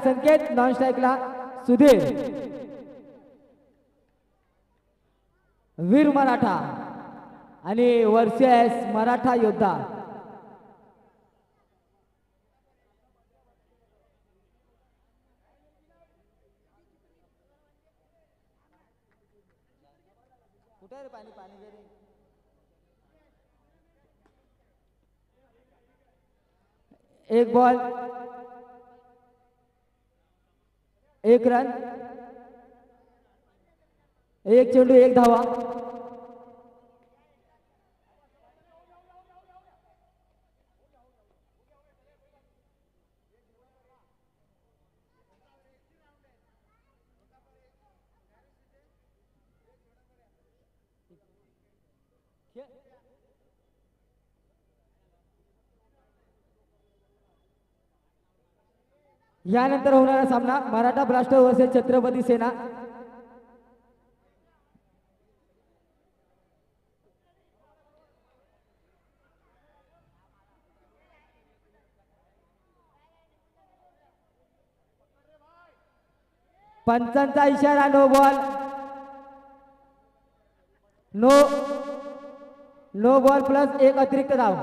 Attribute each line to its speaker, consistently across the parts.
Speaker 1: संकेत, non स्ट्राईकला Sudhir. वीर मराठा आणि versus Maratha योद्धा. कुठे रे पाणी पाणी जरी. एक बॉल एक रन, एक चेंडू एक धावा. यानंतर होणारा सामना मराठा ब्लास्टर वर्सेस छत्रपती सेना. पंचांचा इशारा, no ball. No ball plus एक अतिरिक्त धाव.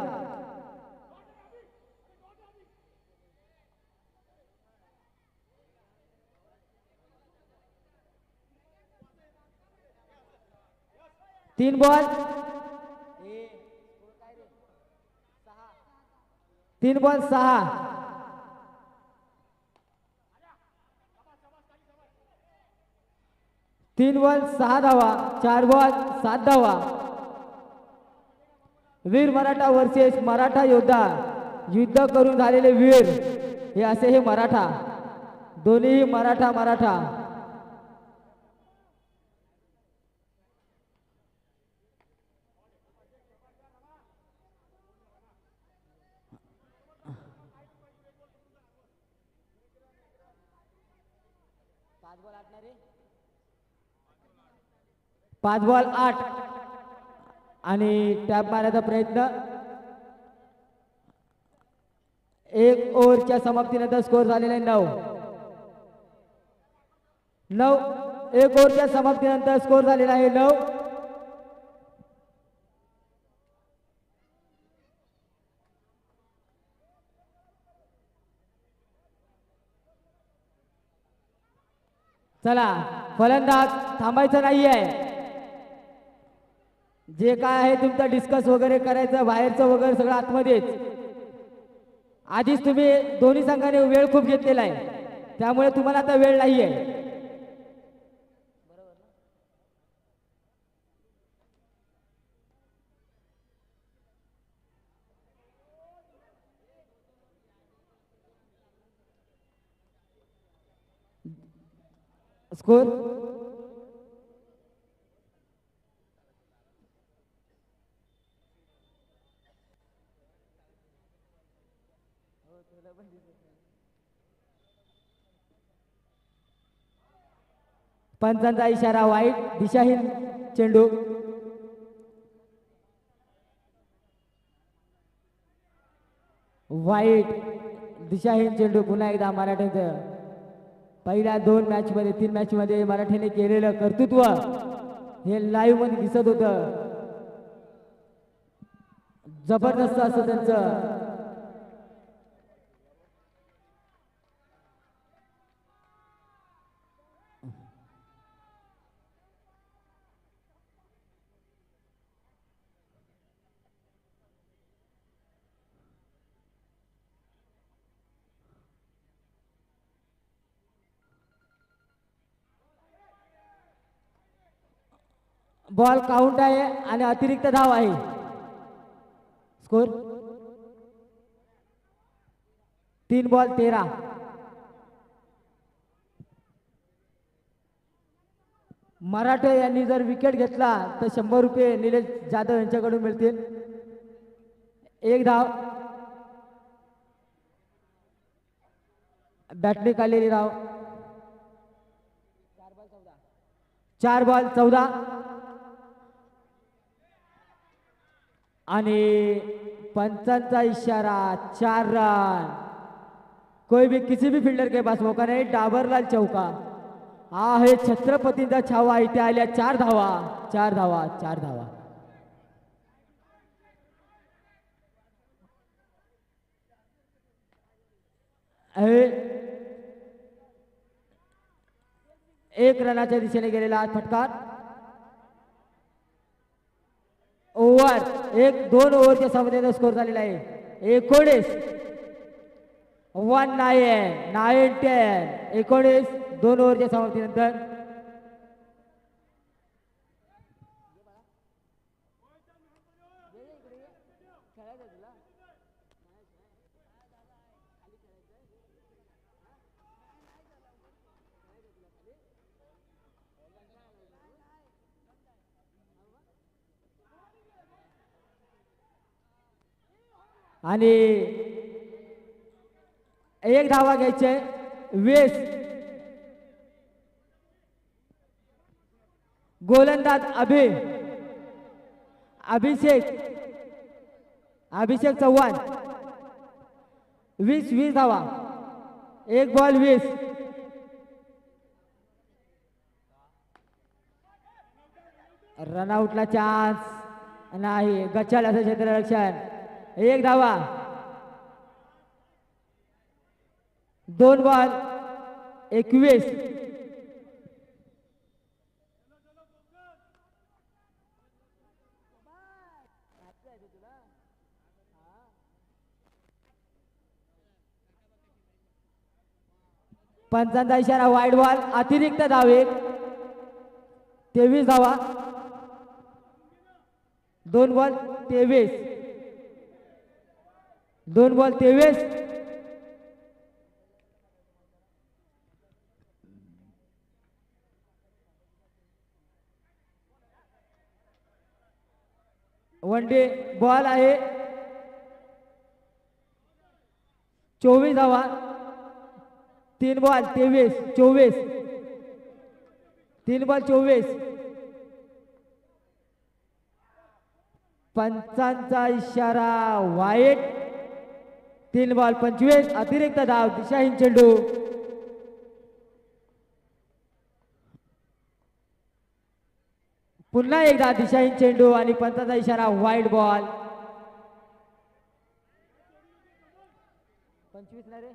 Speaker 1: तीन बॉल 6. तीन बॉल 6 धावा, 4 बॉल 7 धावा. वीर मराठा वर्सेस मराठा योद्धा. युद्ध करून झालेले वीर हे असे हे मराठा. दोन्ही मराठा. पाच बॉल 8 आणि टॅप मारण्याचा प्रयत्न. एक ओव्हरच्या समाप्तीनंतर स्कोर झालेला आहे 9. एक ओव्हरच्या समाप्तीनंतर स्कोर झालेला आहे 9. चला, फलंदाज थांबायचं नाहीये. जे काय आहे तुमचं डिस्कस वगैरे करायचं, बाहेरचं वगैरे सगळं आतमध्येच. आधीच तुम्ही दोन्ही संघाने वेळ खूप घेतलेला आहे, त्यामुळे तुम्हाला आता वेळ नाहीये. स्कोर पंचांचा इशारा, वाईट दिशाहीन चेंडू. वाईट दिशाहीन चेंडू. पुन्हा एकदा मराठ्याचं पहिल्या 2 मॅच मध्ये 3 मॅच मध्ये मराठीने केलेलं कर्तृत्व हे लाईव्ह मध्ये दिसत होतं. जबरदस्त असं त्यांचं. बॉल काउंट आहे आणि अतिरिक्त धाव आहे. Score 3 ball 13. मराठे यांनी जर विकेट घेतला तर 100 रुपये निलेश जाधव यांच्याकडून मिळतील. एक धाव. बॅटने काढलेली धाव. 4 बॉल 14 आणि पंचांचा इशारा. 4 रन. कोई भी किसी भी फील्डर के पास मौका नाही. डाबरलाल चौका. हा आहे छत्रपतींचा छावा. इथे आल्या 4 धावा. 4 धावा. 4 धावा. एक रनाच्या दिशेने गेलेला फटकार. ओव्हर एक 2 ओव्हरच्या सामन्याचा स्कोर झालेला आहे 19 19-10 19 2 ओव्हरच्या समाप्तीनंतर. आणि एक धावा घ्यायचे 20. गोलंदाज अभिषेक चव्हाण 20 धावा. एक बॉल 20. रनआउटला चान्स नाही. गच्चाल असं क्षेत्ररक्षण. एक धावा. 2 बॉल 21. पंचांचा इशारा. Wide ball. अतिरिक्त धावे 23 धावा. 2 ball 23. 2 ball 23. One day ball आहे 24 धावा. 3 बॉल 23. 24. 3 बॉल 24. पंचांचा इशारा. वाईट. 3 बॉल 25. अतिरिक्त धाव. दिशाहीन चेंडू. पुन्हा एकदा दिशाहीन चेंडू आणि पंचांचा इशारा. Wide ball. 25 ना रे.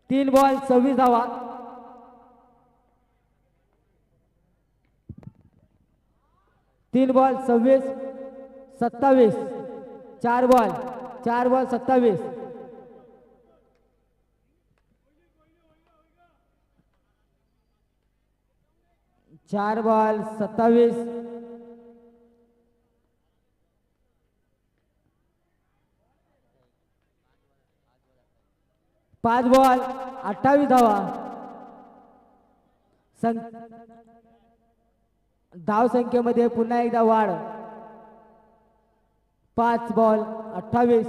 Speaker 1: 3 बॉल 26 धावा. तीन बॉल 26 27. 4 बॉल 27. 4 बॉल 27. 5 बॉल 28 धावा. धाव संख्येमध्ये पुन्हा एकदा वाढ. 5 बॉल 28.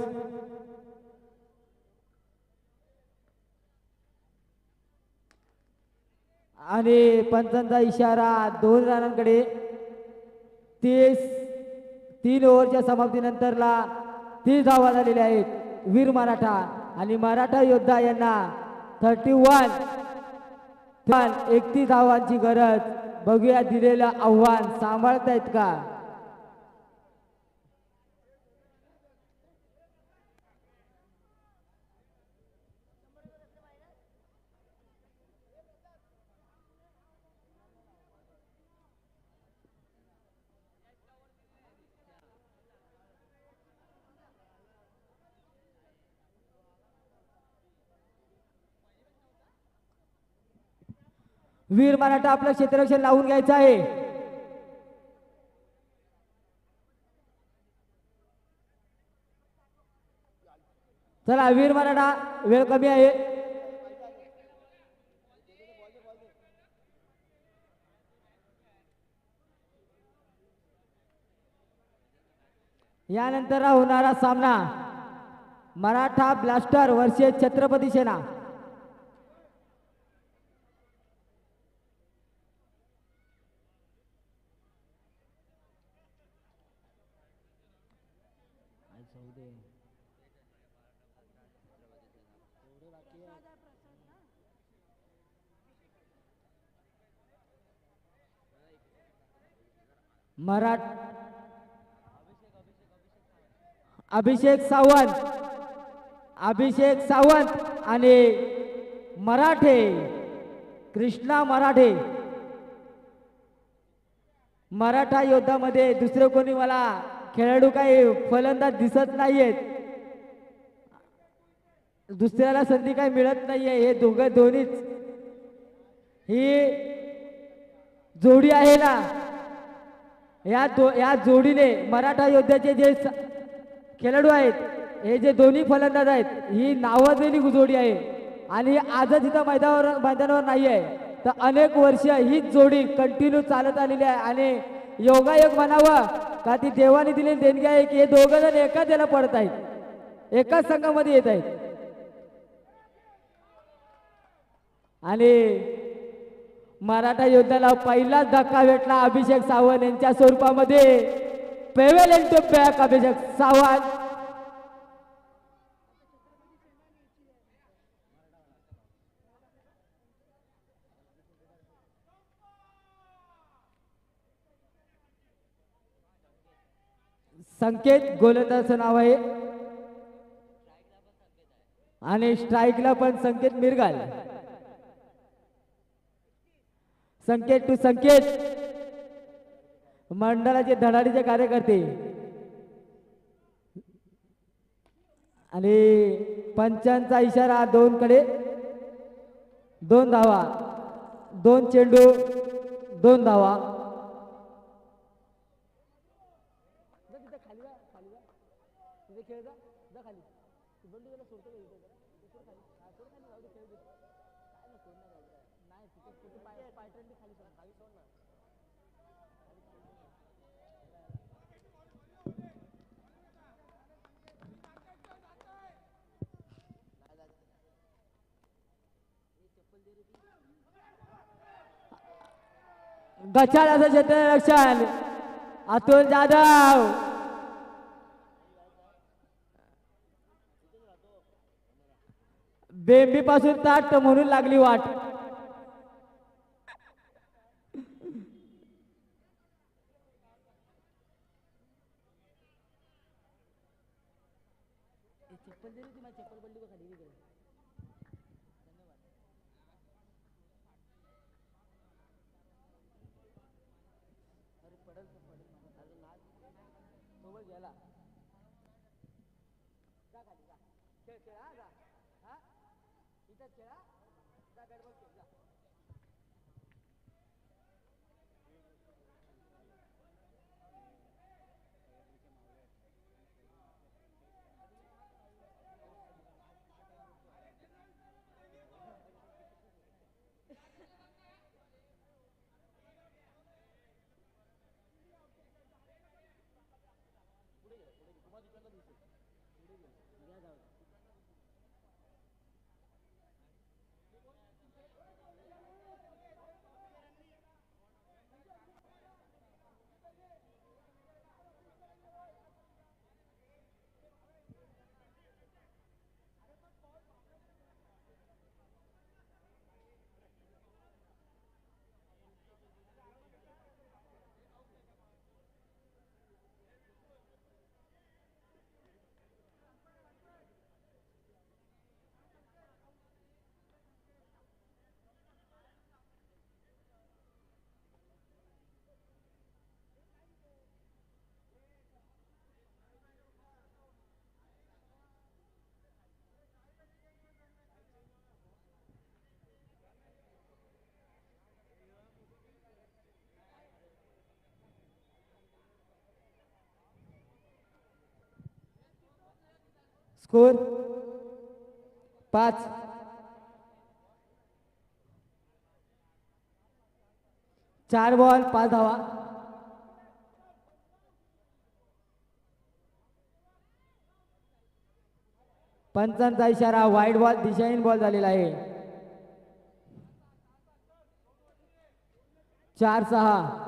Speaker 1: आणि पंचांचा इशारा. 2 रनांकडे. 3 ओव्हरच्या समाप्तीनंतरला 30 धावा झालेल्या आहेत. वीर मराठा आणि मराठा योद्धा यांना 31 धावांची गरज. बघूया दिलेलं आव्हान सांभाळतायत का. वीर मराठा आपलं क्षेत्ररक्षण लावून घ्यायचं आहे. चला वीर मराठा वेळ कमी आहे. यानंतर होणारा सामना मराठा ब्लास्टर वर्सेस छत्रपती सेना. मराठ अभिषेक सावंत, अभिषेक सावंत आणि मराठे कृष्णा मराठे. मराठा योद्धामध्ये दुसरे कोणी मला खेळाडू काही फलंदाज दिसत नाहीयेत. दुसऱ्याला संधी काही मिळत नाहीये. हे दोन्हीच ही जोडी आहे ना, या जोडीने मराठा योद्ध्याचे जे खेळाडू आहेत, हे जे दोन्ही फलंदाज आहेत, ही नावाजलेली जोडी आहे. आणि आजच इथं मैदानावर नाही आहे, तर अनेक वर्ष हीच जोडी कंटिन्यू चालत आलेली आहे. आणि योगायोग म्हणावं का ती देवाने दिलेली देणगी आहे की हे दोघं जण एकाच याला पडत आहेत, एकाच संघामध्ये येत आहेत. आणि मराठा योद्ध्याला पहिलाच धक्का भेटला अभिषेक सावंत यांच्या स्वरूपामध्ये. पेवेल टू बॅक अभिषेक सावंत. संकेत गोलंदाजाचं नाव आहे आणि स्ट्राईकला पण संकेत मिरगाल. संकेत टू संकेत, मंडळाचे धडाडीचे कार्यकर्ते. आणि पंचांचा इशारा, 2 कडे 2 धावा, 2 चेंडू 2 धावा. गचाळाचं क्षेत्ररक्षण अतुल जाधव. बेंबी पासून ताट म्हणून लागली वाट. स्कोर 5. 4 बॉल 5 धावा. पंचांचा इशारा, वाईड बॉल, दिशाहीन बॉल झालेला आहे. 4-6.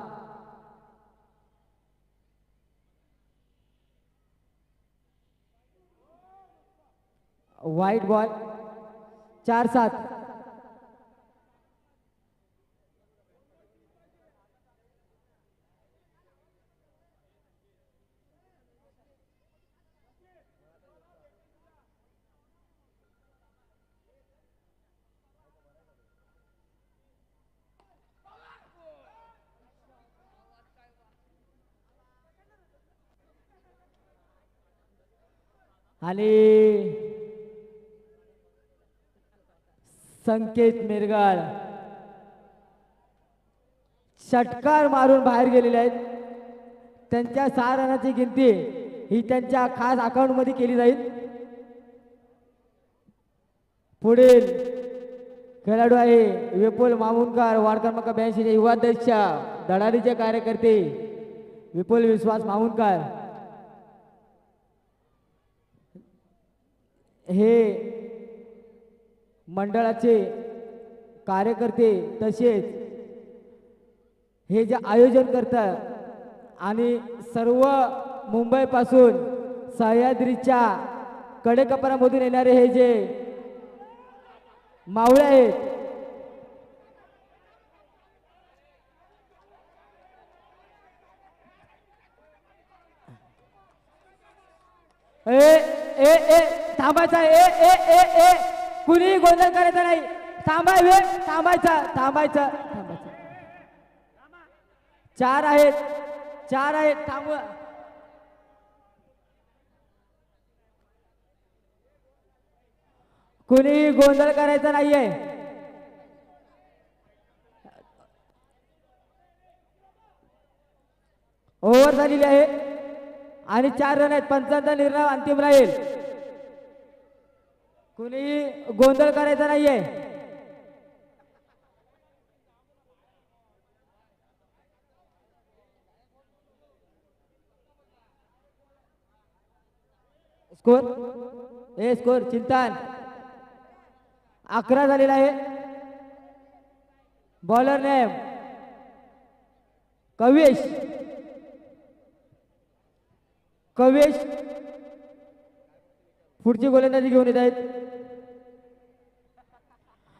Speaker 1: वाईट बॉल. 4-7. आणि संकेत मिरगाळ षटकार मारून बाहेर गेलेले आहेत. त्यांच्या 6 रनाची गिनती ही त्यांच्या खास अकाउंट मध्ये केली जाईल. पुढील खेळाडू आहे विपुल मामुनकर, वार्ड क्रमांक 82 चे युवाध्यक्ष, धडाडीचे कार्यकर्ते विपुल विश्वास मामुनकर. हे मंडळाचे कार्यकर्ते तसेच हे जे आयोजन करतात आणि सर्व मुंबई पासून सह्याद्रीच्या कडेकपारामधून येणारे हे जे मावळे आहेत ए ए ए थांबायचा ए ए ए ए कुणी गोंधळ करायचा नाही. थांबायचं थांबायचं थांबायचं. 4 आहेत थांब. कुणी गोंधळ करायचा नाहीये. ओव्हर झालेली आहे आणि 4 रन आहेत. पंचांचा निर्णय अंतिम राहील. कुणी गोंधळ करायचा नाहीये. स्कोर चिंतन 11 झालेला आहे. बॉलर नेम कवेश पुढची गोलंदाजी घेऊन येत आहेत.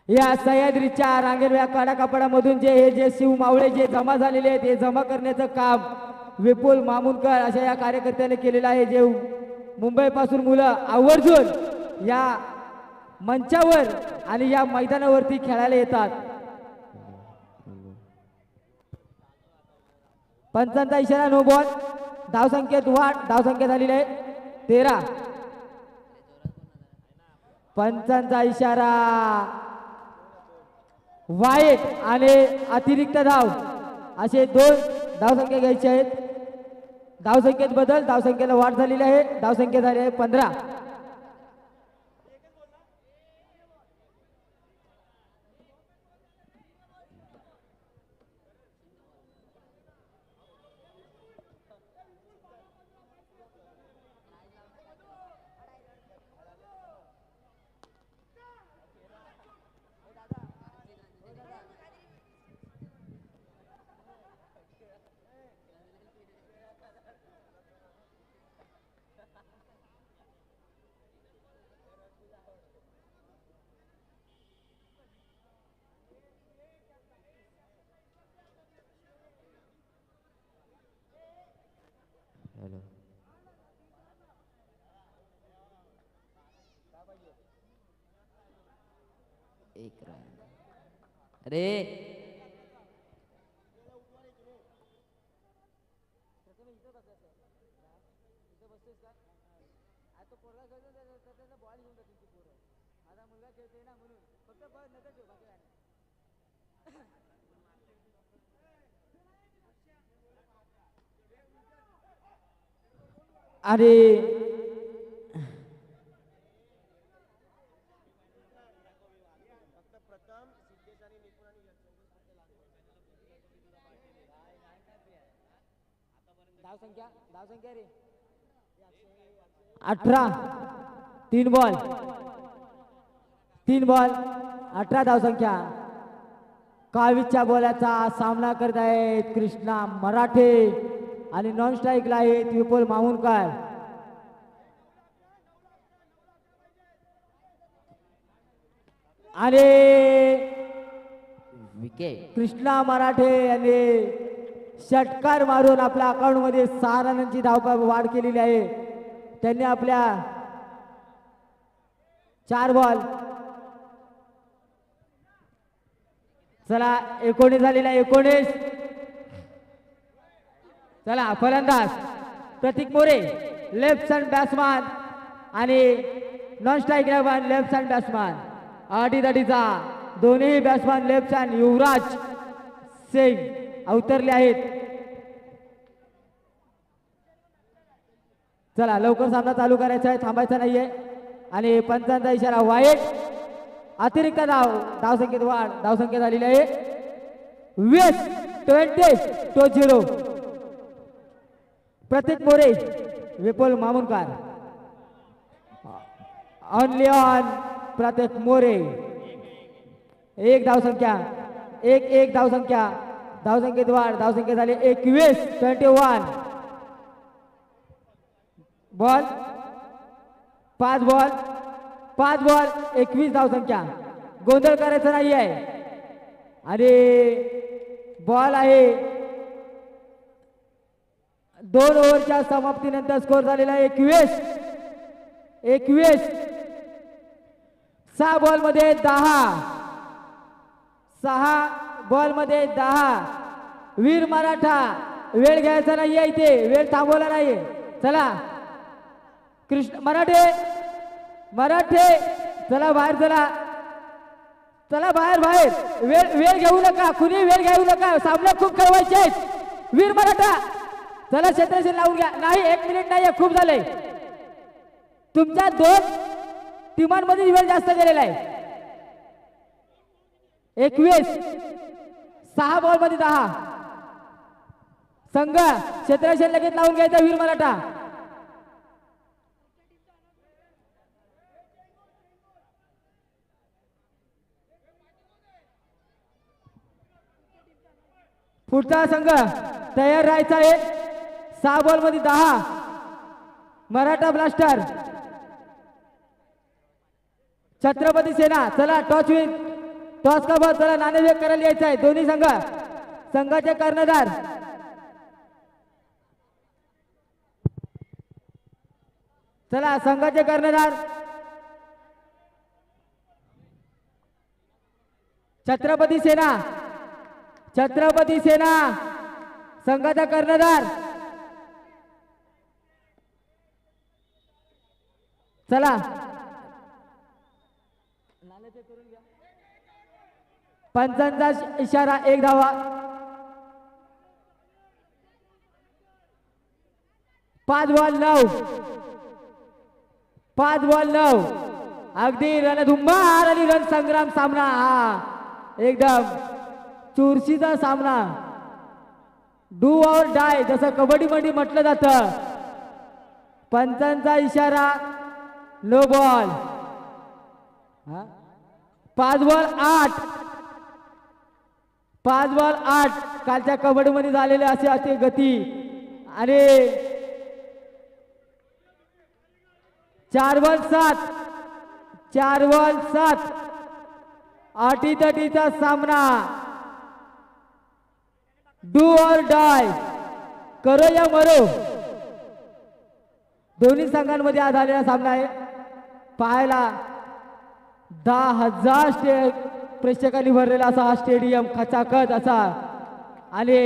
Speaker 1: या सह्याद्रीच्या रांगेच्या काडाकापडामधून जे शिव मावळे जे जमा झालेले आहेत हे जमा करण्याचं काम विपुल मामुनकर अशा या कार्यकर्त्याने केलेलं आहे. जे मुंबई पासून मुलं आवर्जून या मंचावर आणि या मैदानावरती खेळायला येतात. पंचांचा इशारा नो बॉल. धावसंख्येत वाढ. धावसंख्या झालेली आहे 13. पंचांचा इशारा वाईट आणि अतिरिक्त धाव असे 2 धावसंख्या घ्यायचे आहेत. धावसंख्येत बदल. धावसंख्येला वाढ झालेली आहे. धावसंख्या झाली आहे 15.
Speaker 2: एक रन. अरे
Speaker 1: अरे धावसंख्या रे 18. 3 बॉल 18 धावसंख्या. कावीच्या बॉलाचा सामना करत आहेत कृष्णा मराठे आणि नॉन स्ट्राईकला आहेत विपुल मामुनकर. आणि
Speaker 2: विकेट.
Speaker 1: कृष्णा मराठे यांनी षटकार मारून आपल्या अकाउंट मध्ये 6 रनांची धाव वाढ केलेली आहे. त्यांनी आपल्या 4 बॉल. चला 19 झालेला 19. चला फलंदाज Prateek More left hand batsman आणि नॉन स्ट्राईकला वन लेफ्ट हँड बॅट्समॅन अटीतटीचा दोन्ही batsman left hand Yuvraj Singh अवतरले आहेत. चला लवकर सामना चालू करायचा आहे, थांबायचा नाहीये. आणि पंचांचा इशारा वाईट. अतिरिक्त धावसंख्येत वाढ. धावसंख्या झालेली आहे 20-0. प्रतीक मोरे विपुल मामुनकर ऑनली ऑन प्रतीक मोरे. एक धावसंख्या एक धावसंख्या. धावसंख्येत वाढ. धावसंख्या झाली 21-21. बॉल 5 बॉल 21 धावसंख्या. गोंधळ करायचा नाही आहे. आणि बॉल आहे 2 ओव्हरच्या समाप्तीनंतर स्कोर झालेला आहे 21. 6 बॉलमध्ये 10. 6 बॉलमध्ये 10. वीर मराठा वेळ घ्यायचा नाहीये, इथे वेळ थांबवला नाहीये. चला कृष्ण मराठे चला बाहेर. चला बाहेर. वेळ घेऊ नका, कुणी वेळ घेऊ नका. सामने खूप खेळवायचे आहेत. वीर मराठा चला क्षेत्रशील लावून घ्या. नाही 1 मिनिट नाही, खूप झालंय. तुमच्या 2 टीमांमध्ये वेळ जास्त गेलेला आहे. 21. 6 बॉलमध्ये 10. संघ क्षेत्रशील लगेच लावून घ्यायचा वीर मराठा. पुढचा संघ तयार राहायचा आहे. 6 बॉलमध्ये 10. मराठा ब्लास्टर छत्रपती सेना. चला टॉस का बॉल. चला नाणेफेक करायला यायचं आहे. दोन्ही संघाचे कर्णधार चला संघाचे कर्णधार छत्रपती सेना संघाचा कर्णधार. चला पंचांचा इशारा 1 धावा. 5 बॉल 9. अगदी रणधुमार आणि रणसंग्राम सामना. हा एकदम चुरशीचा सामना. डू और डाय जसं कबड्डी मध्ये म्हटलं जातं. पंचांचा इशारा नो बॉल. 5 बॉल 8. कालच्या कबड्डी मध्ये झालेले असे गती. आणि 4 बॉल 7. अटीतटीचा सामना. डू और डाय करो या मरो. दोन्ही संघांमध्ये आज झालेला सामना आहे. पाहायला 10,000 प्रेक्षकांनी भरलेला असा हा स्टेडियम खचाखच असा. आणि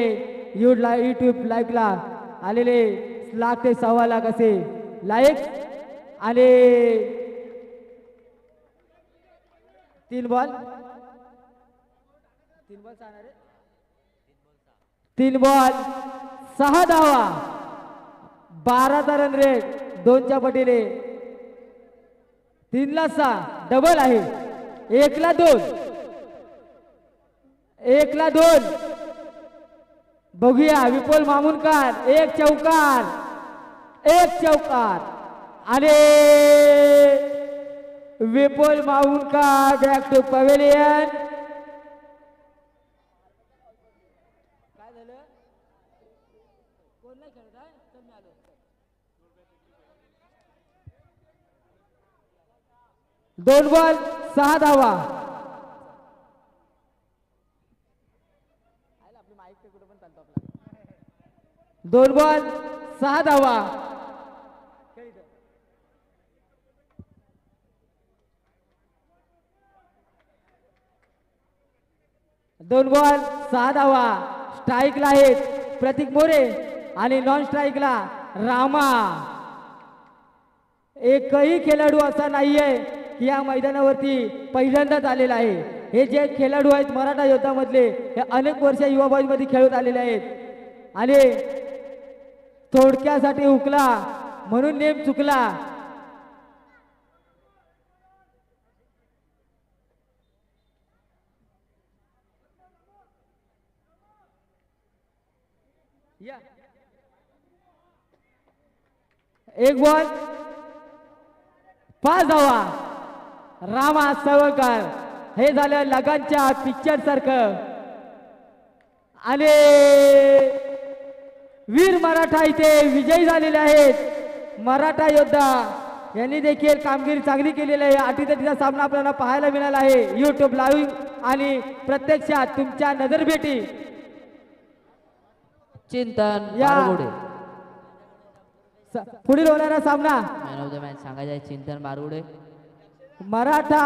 Speaker 1: युट्यूब लाईव्हला आलेले 1,00,000 ते 1,15,000 असे लाईक. आणि 3 बॉल 6 धावा. 12चा रन रेट. 2च्या पटीने 3 ला 6 डबल आहे. 1 ला 2. बघूया विपुल मामुनकर. एक चौकार. आणि विपुल मामुनकर बॅक टू पवेलियन. काय झालं? कोण नाही खेळत आहे? मी आलो. 2 बॉल 6 धावा. 2 बॉल 6 धावा. 2 बॉल 6 धावा. स्ट्राईकला आहेत प्रतीक मोरे आणि नॉन स्ट्राईकला रामा. एकही खेळाडू असा नाहीये की या मैदानावरती पहिल्यांदाच आलेला आहे. हे जे खेळाडू आहेत मराठा योद्धामधले हे अनेक वर्ष युवाबाईमध्ये खेळत आलेले आहेत आणि थोडक्यासाठी हुकला म्हणून नेम चुकला. एक बॉल 5 धावा. रामा सावरकर हे झालं लगानच्या पिक्चर सारखं आणि वीर मराठा इथे विजयी झालेले आहेत. मराठा योद्धा यांनी देखील कामगिरी चांगली केलेली आहे. अटीतटीचा सामना आपल्याला पाहायला मिळाला आहे युट्यूब लाईव्ह आणि प्रत्यक्षात तुमच्या नजरभेटी.
Speaker 2: चिंतन
Speaker 1: या
Speaker 2: बारगुडे
Speaker 1: पुढील होणारा सामना
Speaker 2: मॅन ऑफ द मॅच सांगायचं आहे चिंतन बारगुडे.
Speaker 1: मराठा